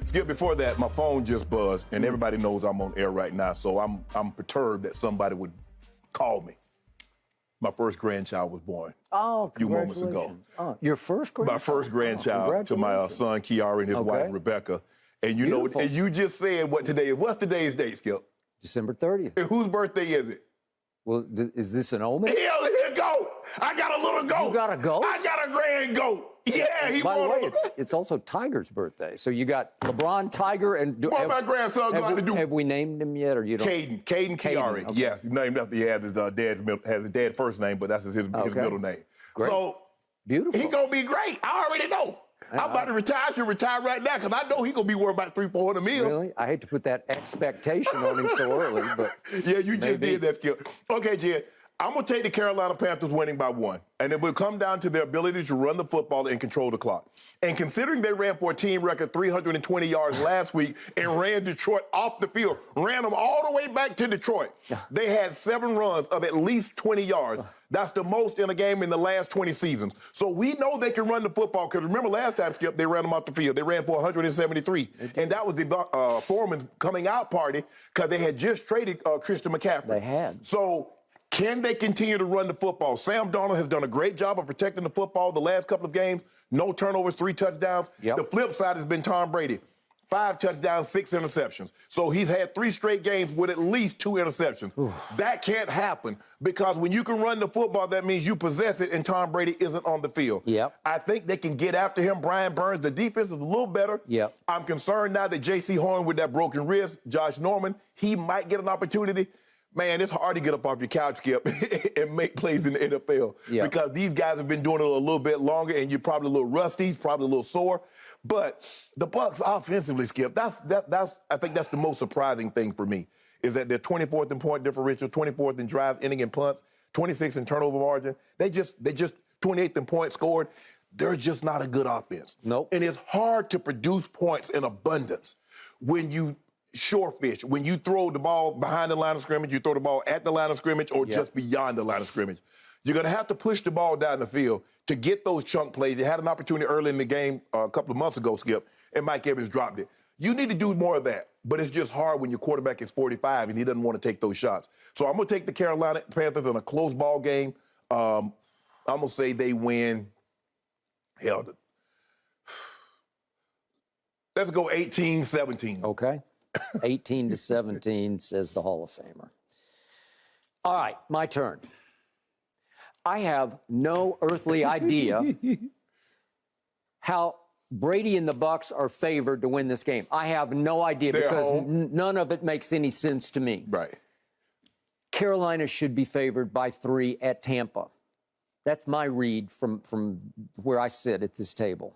Skip, before that, my phone just buzzed, and everybody knows I'm on air right now, so I'm perturbed that somebody would call me. My first grandchild was born a few moments ago. Oh, your first grandchild? My first grandchild to my son, Kiara, and his wife, Rebecca. And you know, and you just said what today is. What's today's date, Skip? December 30th. And whose birthday is it? Well, is this an omen? Hell, here goat. I got a little goat. You got a goat? I got a grand goat. Yeah, he By the way, it's also Tiger's birthday. So you got LeBron, Tiger, and... What my grandson going to do? Have we named him yet, or you don't? Caden Kiari. Okay. Yes, he's named after, he has his dad's first name, but that's his middle name. Great. So beautiful. He gonna be great. I already know. I'm about to retire. I should retire right now because I know he gonna be worth about $300-400 million. Really? I hate to put that expectation on him so early, but yeah, you just did that, Skip. Okay, Jed. I'm going to take the Carolina Panthers winning by 1, and it will come down to their ability to run the football and control the clock. And considering they ran for a team record 320 yards last week and ran Detroit off the field, ran them all the way back to Detroit, they had 7 runs of at least 20 yards. That's the most in a game in the last 20 seasons. So we know they can run the football because remember last time, Skip, they ran them off the field. They ran for 173. And that was the Foreman's coming out party because they had just traded Christian McCaffrey. They had. So can they continue to run the football? Sam Darnold has done a great job of protecting the football the last couple of games. No turnovers, 3 touchdowns. Yep. The flip side has been Tom Brady. 5 touchdowns, 6 interceptions. So he's had 3 straight games with at least 2 interceptions. Ooh. That can't happen because when you can run the football, that means you possess it and Tom Brady isn't on the field. Yep. I think they can get after him. Brian Burns, the defense is a little better. Yep. I'm concerned now that J.C. Horn with that broken wrist, Josh Norman, he might get an opportunity. Man, it's hard to get up off your couch, Skip, and make plays in the NFL because these guys have been doing it a little bit longer, and you're probably a little rusty, probably a little sore. But the Bucs offensively, Skip, that's I think that's the most surprising thing for me is that they're 24th in point differential, 24th in drives, inning and punts, 26th in turnover margin. They just 28th in points scored. They're just not a good offense. Nope. And it's hard to produce points in abundance when you shore fish. When you throw the ball behind the line of scrimmage, you throw the ball at the line of scrimmage or just beyond the line of scrimmage. You're going to have to push the ball down the field to get those chunk plays. You had an opportunity early in the game a couple of months ago, Skip, and Mike Evans dropped it. You need to do more of that, but it's just hard when your quarterback is 45 and he doesn't want to take those shots. So I'm going to take the Carolina Panthers in a close ball game. I'm going to say they win. Hell, let's go 18-17. Okay. 18-17, says the Hall of Famer. All right, my turn. I have no earthly idea how Brady and the Bucs are favored to win this game. I have no idea because none of it makes any sense to me. Right. Carolina should be favored by 3 at Tampa. That's my read from where I sit at this table.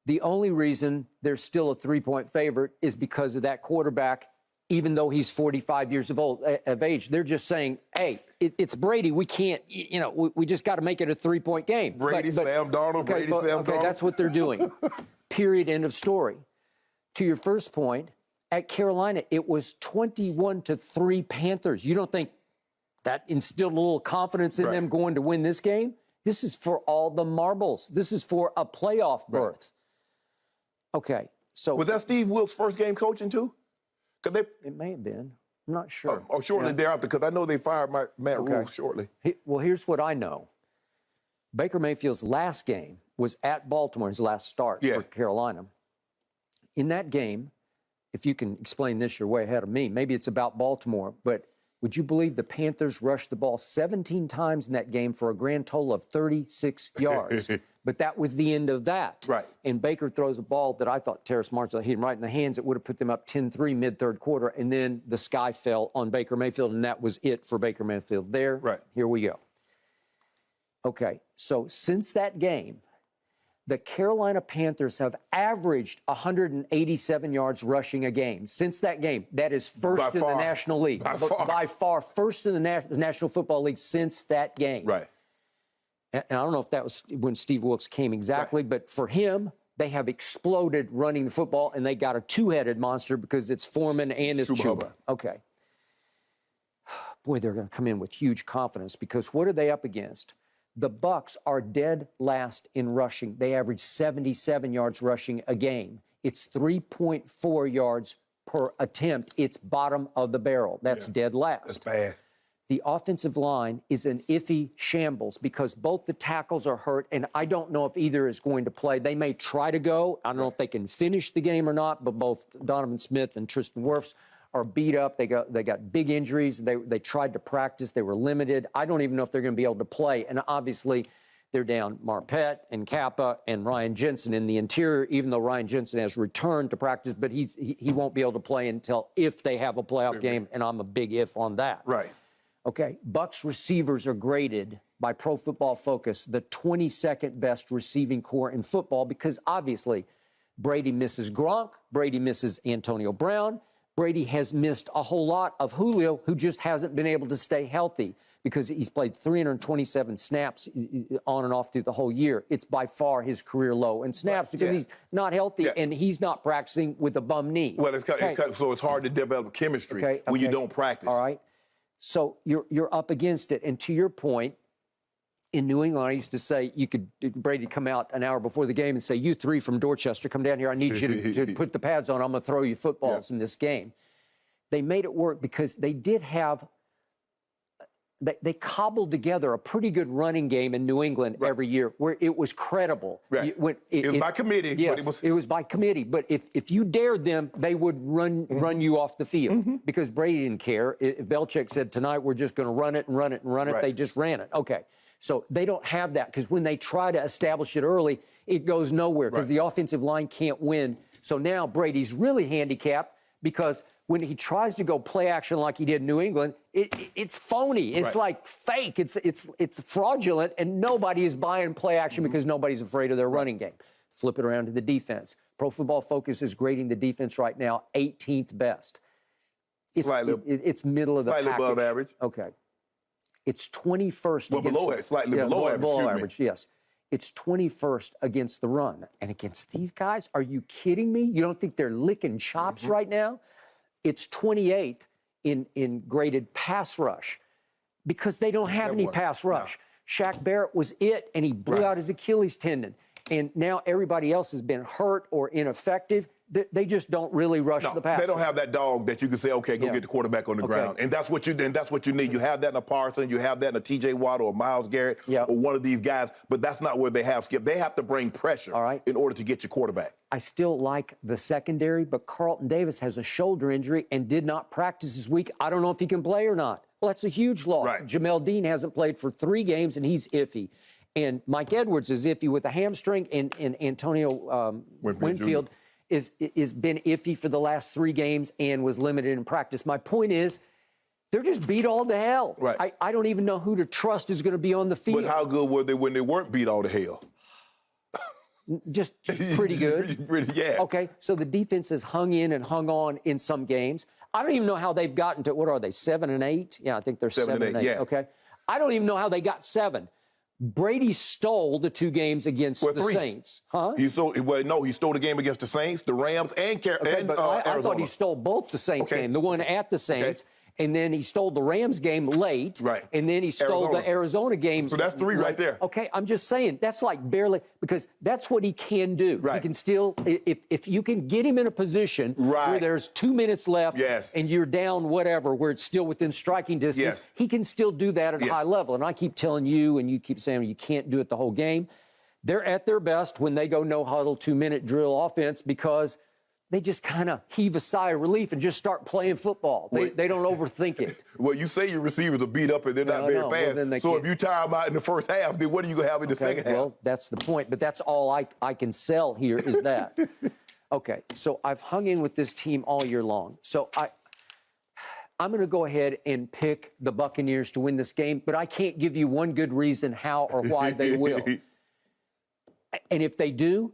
The only reason they're still a 3-point favorite is because of that quarterback, even though he's 45 years of age. They're just saying, hey, it's Brady. We can't, we just got to make it a 3-point game. Brady, Sam Darnold, Brady, Sam Darnold. Okay, that's what they're doing. Period, end of story. To your first point, at Carolina, it was 21-3 Panthers. You don't think that instilled a little confidence in them going to win this game? This is for all the marbles. This is for a playoff berth. Right. Okay, so... Was that Steve Wilkes' first game coaching, too? It may have been. I'm not sure. Shortly thereafter, because I know they fired Matt Rule shortly. Well, here's what I know. Baker Mayfield's last game was at Baltimore, his last start for Carolina. In that game, if you can explain this, you're way ahead of me. Maybe it's about Baltimore, but would you believe the Panthers rushed the ball 17 times in that game for a grand total of 36 yards? But that was the end of that. Right. And Baker throws a ball that I thought Terrace Marshall hit him right in the hands. It would have put them up 10-3 mid-third quarter, and then the sky fell on Baker Mayfield, and that was it for Baker Mayfield. Here we go. Okay, so since that game, the Carolina Panthers have averaged 187 yards rushing a game. Since that game, that is first in the National League. By far, first in the National Football League since that game. Right. And I don't know if that was when Steve Wilkes came exactly, but for him, they have exploded running the football, and they got a 2-headed monster because it's Foreman and it's Chuba. Okay. Boy, they're going to come in with huge confidence because what are they up against? The Bucs are dead last in rushing. They average 77 yards rushing a game. It's 3.4 yards per attempt. It's bottom of the barrel. That's dead last. That's bad. The offensive line is an iffy shambles because both the tackles are hurt, and I don't know if either is going to play. They may try to go. I don't know if they can finish the game or not, but both Donovan Smith and Tristan Wirfs are beat up. They got big injuries. They tried to practice. They were limited. I don't even know if they're going to be able to play. And obviously, they're down Marpet and Kappa and Ryan Jensen in the interior, even though Ryan Jensen has returned to practice, but he won't be able to play until if they have a playoff game, and I'm a big if on that. Right. Okay, Bucs receivers are graded by Pro Football Focus the 22nd best receiving core in football because obviously Brady misses Gronk, Brady misses Antonio Brown, Brady has missed a whole lot of Julio, who just hasn't been able to stay healthy because he's played 327 snaps on and off through the whole year. It's by far his career low in snaps because he's not healthy and he's not practicing with a bum knee. Well, so it's hard to develop chemistry when you don't practice. All right. So you're up against it. And to your point, in New England, I used to say Brady come out an hour before the game and say, you three from Dorchester, come down here. I need you to put the pads on. I'm going to throw you footballs in this game. They made it work because they did have they cobbled together a pretty good running game in New England every year where it was credible. Right. It was by committee. Yes, but it was by committee. But if you dared them, they would run you off the field because Brady didn't care. If Belichick said, tonight we're just going to run it and run it and run it, they just ran it. Okay. So they don't have that because when they try to establish it early, it goes nowhere because the offensive line can't win. So now Brady's really handicapped because when he tries to go play action like he did in New England, it's phony. It's like fake. It's fraudulent, and nobody is buying play action because nobody's afraid of their running game. Flip it around to the defense. Pro Football Focus is grading the defense right now 18th best. It's middle of the package. Slightly above average. Okay. It's 21st. Well, below it, slightly below average. Below average, yes. It's 21st against the run. And against these guys, are you kidding me? You don't think they're licking chops right now? It's 28th in graded pass rush because they don't have any pass rush. No. Shaq Barrett was it, and he blew out his Achilles tendon. And now everybody else has been hurt or ineffective. They just don't really rush the pass. They don't have that dog that you can say, okay, go get the quarterback on the ground. And that's what you need. You have that in a Parson, you have that in a TJ Watt or a Myles Garrett or one of these guys, but that's not where they have Skip. They have to bring pressure in order to get your quarterback. I still like the secondary, but Carlton Davis has a shoulder injury and did not practice this week. I don't know if he can play or not. Well, that's a huge loss. Right. Jamel Dean hasn't played for 3 games, and he's iffy. And Mike Edwards is iffy with a hamstring, and Antonio Winfield is been iffy for the last 3 games and was limited in practice. My point is, they're just beat all to hell. Right. I don't even know who to trust is going to be on the field. But how good were they when they weren't beat all to hell? Just pretty good. Okay, so the defense has hung in and hung on in some games. I don't even know how they've gotten to, what are they, 7 and 8? Yeah, I think they're 7 and 8. Yeah. Okay. I don't even know how they got 7. Brady stole the 2 games against the Saints. Huh? He stole the game against the Saints, the Rams, and Arizona. I thought he stole both the Saints game, the one at the Saints, and then he stole the Rams game late, and then he stole the Arizona game. So that's 3 right there. Okay, I'm just saying, that's like barely, because that's what he can do. He can still, if you can get him in a position where there's 2 minutes left and you're down whatever, where it's still within striking distance, he can still do that at a high level. And I keep telling you, and you keep saying you can't do it the whole game. They're at their best when they go no huddle, 2-minute drill offense because they just kind of heave a sigh of relief and just start playing football. They don't overthink it. Well, you say your receivers are beat up and they're not very fast. Well, so if you tire them out in the first half, then what are you going to have in the second half? Well, that's the point. But that's all I can sell here is that. Okay, so I've hung in with this team all year long. So I'm going to go ahead and pick the Buccaneers to win this game, but I can't give you one good reason how or why they will. And if they do,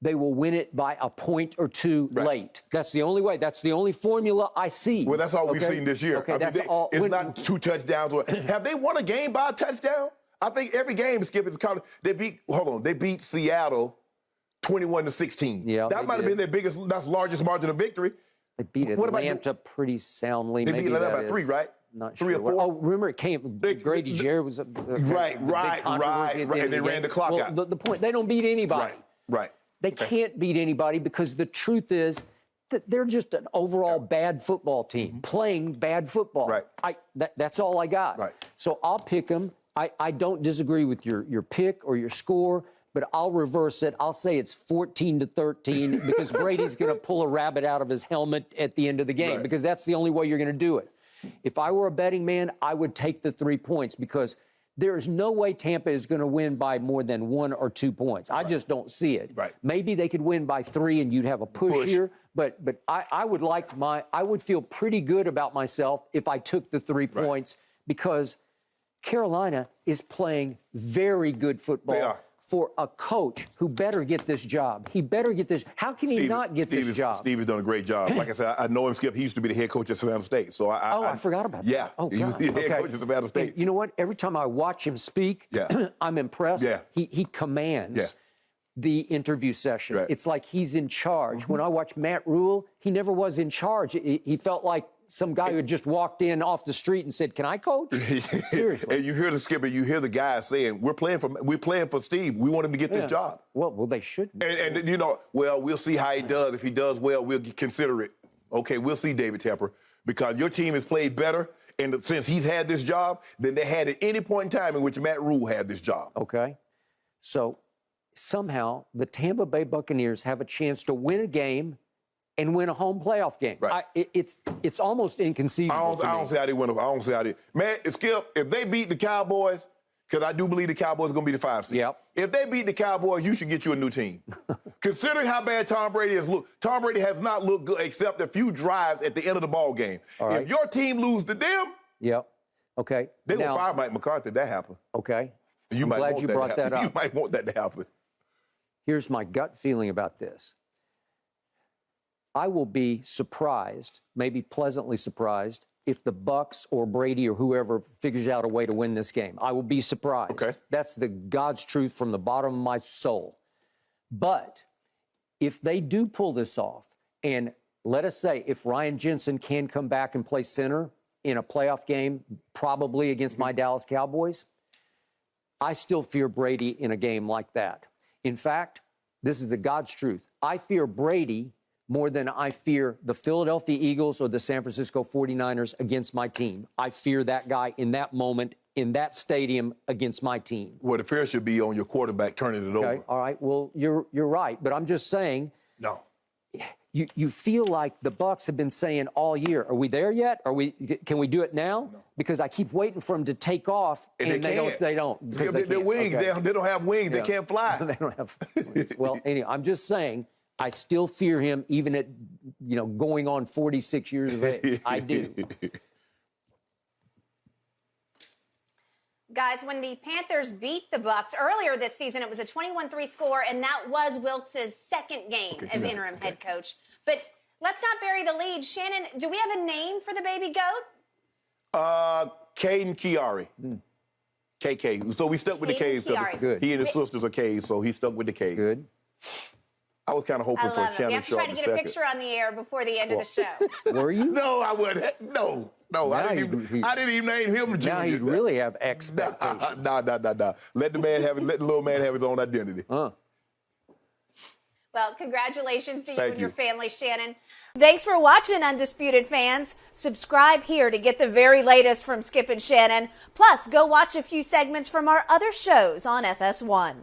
they will win it by a point or 2 late. That's the only way. That's the only formula I see. Well, that's all we've seen this year. Okay, all. It's not 2 touchdowns. Have they won a game by a touchdown? I think every game, Skip, is kind of, they beat Seattle 21-16. Yeah, that might have been that's largest margin of victory. They beat Atlanta pretty soundly. They beat Atlanta by 3, right? Not 3 sure. or 4. Oh, remember it came. Grady Jarrett was right. And they ran the clock out. The point, they don't beat anybody. Right. They can't beat anybody because the truth is that they're just an overall bad football team playing bad football. Right. That's all I got. Right. So I'll pick them. I don't disagree with your pick or your score, but I'll reverse it. I'll say it's 14-13 because Brady's going to pull a rabbit out of his helmet at the end of the game because that's the only way you're going to do it. If I were a betting man, I would take the 3 points because there is no way Tampa is going to win by more than 1 or 2 points. I just don't see it. Right. Maybe they could win by 3 and you'd have a push here, but I would feel pretty good about myself if I took the 3 points because Carolina is playing very good football. They are. For a coach who better get this job. He better get this. How can he not get this job? Steve has done a great job. Like I said, I know him, Skip. He used to be the head coach at Savannah State. So I forgot about that. Yeah. Oh, he was God. the head coach at Savannah State. And you know what? Every time I watch him speak, I'm impressed. Yeah. He commands the interview session. Right. It's like he's in charge. When I watch Matt Rule, he never was in charge. He felt like some guy who had just walked in off the street and said, "Can I coach?" Seriously. And you hear the skipper, you hear the guys saying, "We're playing for Steve. We want him to get this job." Well, they shouldn't. And you know, well, we'll see how he does. If he does well, we'll consider it. Okay, we'll see, David Tepper, because your team has played better, and since he's had this job, than they had at any point in time in which Matt Rule had this job. Okay, so somehow the Tampa Bay Buccaneers have a chance to win a game and win a home playoff game. Right. It's almost inconceivable. I don't see how they win. I don't see how they. Man, Skip, if they beat the Cowboys, because I do believe the Cowboys are going to be the 5 seed. Yep. If they beat the Cowboys, you should get you a new team. Considering how bad Tom Brady has looked, Tom Brady has not looked good except a few drives at the end of the ball game. Right. If your team lose to them, Okay. they will fire Mike McCarthy if that happens. Okay. I'm glad you brought that up. You might want that to happen. Here's my gut feeling about this. I will be surprised, maybe pleasantly surprised, if the Bucs or Brady or whoever figures out a way to win this game. I will be surprised. Okay. That's the God's truth from the bottom of my soul. But if they do pull this off, and let us say if Ryan Jensen can come back and play center in a playoff game, probably against my Dallas Cowboys, I still fear Brady in a game like that. In fact, this is the God's truth. I fear Brady more than I fear the Philadelphia Eagles or the San Francisco 49ers against my team. I fear that guy in that moment, in that stadium against my team. Well, the fear should be on your quarterback turning it over. All right. Well, you're right. But I'm just saying. No. You feel like the Bucs have been saying all year, are we there yet? Can we do it now? No. Because I keep waiting for them to take off, and they don't. They're wings. Okay. They don't have wings. They can't fly. They don't have wings. Well, anyway, I'm just saying, I still fear him even at, going on 46 years of age. I do. Guys, when the Panthers beat the Bucs earlier this season, it was a 21-3 score, and that was Wilks' second game as interim head coach. But let's not bury the lead. Shannon, do we have a name for the baby goat? Caden Chiari. KK. So we stuck with the K's. Good. He and his sisters are K's, so he stuck with the K's. Good. I was kind of hoping for Shannon Sharpe. We have to try to get a picture on the air before the end of the show. Were you? No, I wouldn't. No. I didn't even name him Junior. Now he'd really have expectations. Nah. Let the little man have his own identity. Well, congratulations to you and your family, Shannon. Thanks for watching, Undisputed fans. Subscribe here to get the very latest from Skip and Shannon. Plus, go watch a few segments from our other shows on FS1.